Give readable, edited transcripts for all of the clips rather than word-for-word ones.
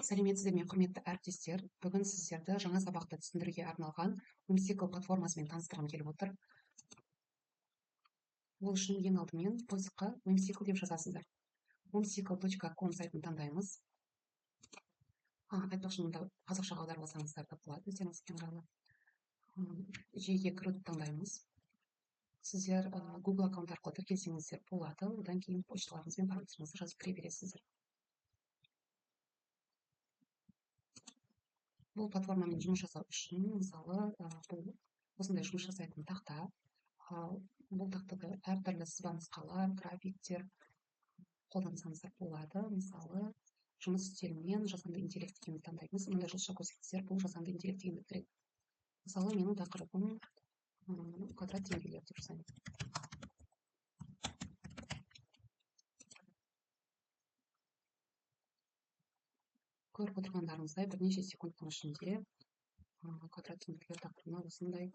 Сәлеметсіздер ме, құрметті әріптестер. Бүгін сіздерді жаңа сабақты түсіндіруге арналған Whimsical платформасымен таныстырғым келіп отыр. Ол үшін ең алдымен поисққа Whimsical деп жазасыздар. whimsical.com сайтын таңдаймыз. Айтпақшы, мұнда қазақшаға аударып да болады, өздеріңіз ыңғайлы. Жүйеге кіруді таңдаймыз. Сіздер Google аккаунт арқылы тіркелсеңіздер болады. Одан кейін почталарыңыз бен парольдеріңізді жазып кіре бересіздер. Бұл платформамен жұмыс жасау үшін, мысалы, осындай жұмыс жасайтын тақта. Бұл тақтада әртүрлі сызба нұсқалар, графиктер қолдансаңыздар болады. Мысалы, жұмыс стилімен жасанды интеллект дегенді таңдаймыз. Мұнда жылша көрсетсеңіздер, бұл жасанды интеллект дегенді білдіреді. Мысалы, менің тақырыбым квадрат теңдеулер деп жазайын. Көріп отырғандарыңыздай бірнеше секундтың ішінде квадрат теңдеулер тақырыбына осындай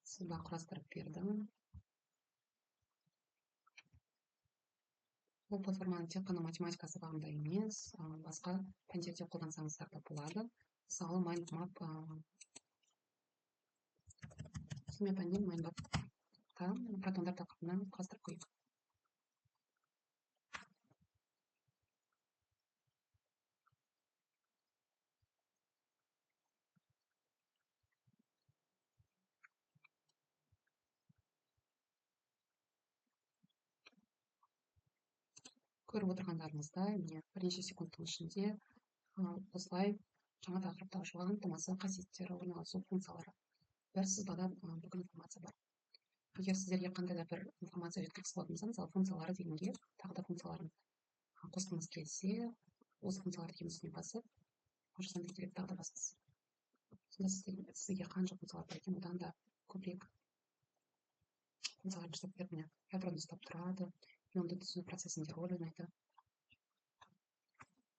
сызба құрастырып бердім. Бұл платформаны тек қана математика сабағында емес, басқа пәндерде қолдансаңыздар да болады. Мысалы, майндмап химия пәнінен майндмапта протондар тақырыбына құрастырып қойдық. Көріп отырғандарыңыздай, міне бірнеше секундтың ішінде осылай жаңа тақырыпта ашылған ынтымасы, қасиеттері, орналасу функциялары. Бір сызбада бүкіл информация бар. Егер сіздерге қандай да бір информация жеткіліксіз болатын болса, мысалы функциялары дегенге тағы да функцияларын қосқыңыз келсе, осы функциялар деген үстіне басып, жасанды интеллект тағы да басасыз. Сонда сізге қанша функциялар бар екен, одан да көбірек функциялар жасап берді. Ядроны ұстап тұрады, ионды түзу процесінде роль ойнайды.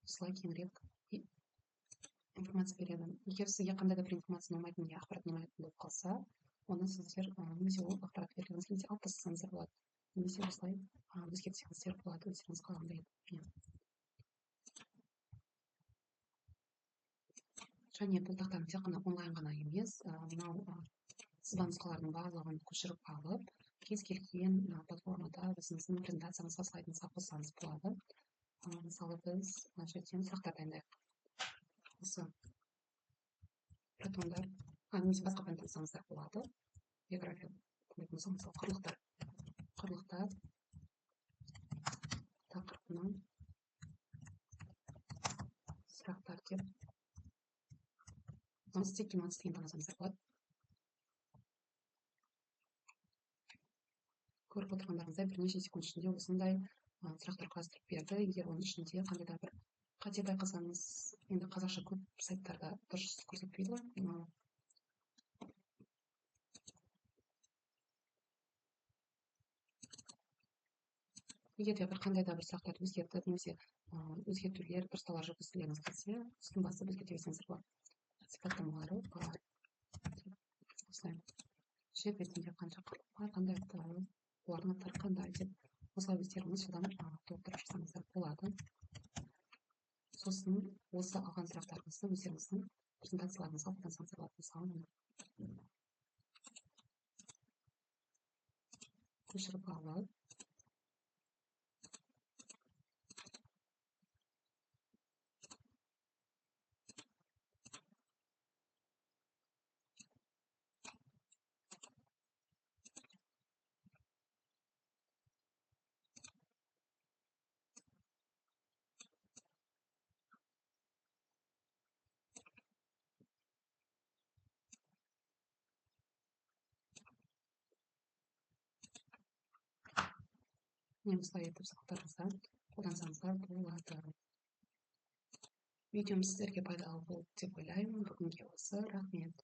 Осылай кеңірек информация береді. Егер сізге қандай да бір информация ұнамайтын, не ақпарат ұнамайтын болып қалса, оны сіздер немесе ол ақпарат бергіңіз келсе алып тастасаңыздар болады. Немесе осылай өзгертсеңіздер болады, өздеріңіз қалағандай. Және бұл тақтаны тек қана онлайн ғана емес, мынау сызба нұсқалардың барлығын көшіріп алып, кез келген платформада өзіңіздің презентацияңызға, слайдыңызға қоссаңыз болады. Мысалы, біз жерден сұрақтар дайындайық. Осы протондар, немесе басқа пән таңдасаңыздар болады. География, мысалы, құрлықтар тақырыбынан сұрақтар деп стек демонстрейн деген таңдасаңыздар болады. Көріп отырғандарыңыздай бірнеше секунд ішінде осындай сұрақтар құрастырып берді. Егер оның ішінде қандай да бір қате байқасаңыз, енді қазақша көп сайттарда дұрыс көрсетпейді. Егер де бір қандай да бір сұрақтарды өзгертіп, немесе өзгертулер, дұрыстаулар жүргізгілеріңіз келсе, үстін басып өзгерте берсеңіздер болады. Сипаттамалары бар. Осылай. Жер бетінде қанша құрлық бар, қандай аттары, олардың аттары қандай деп, осылай өздеріңіз содан толықтырып жасаңыздар болады. Сосын осы алған сұрақтарыңызды өздеріңіздің презентацияларыңызға қолдансаңыздар болады. Мысалы, көшіріп алып, осылай етіп сұрақтарыңызда қолдансаңыздар болады. Видеом сіздерге пайдалы болды деп ойлаймын. Бүгінге осы. Рахмет.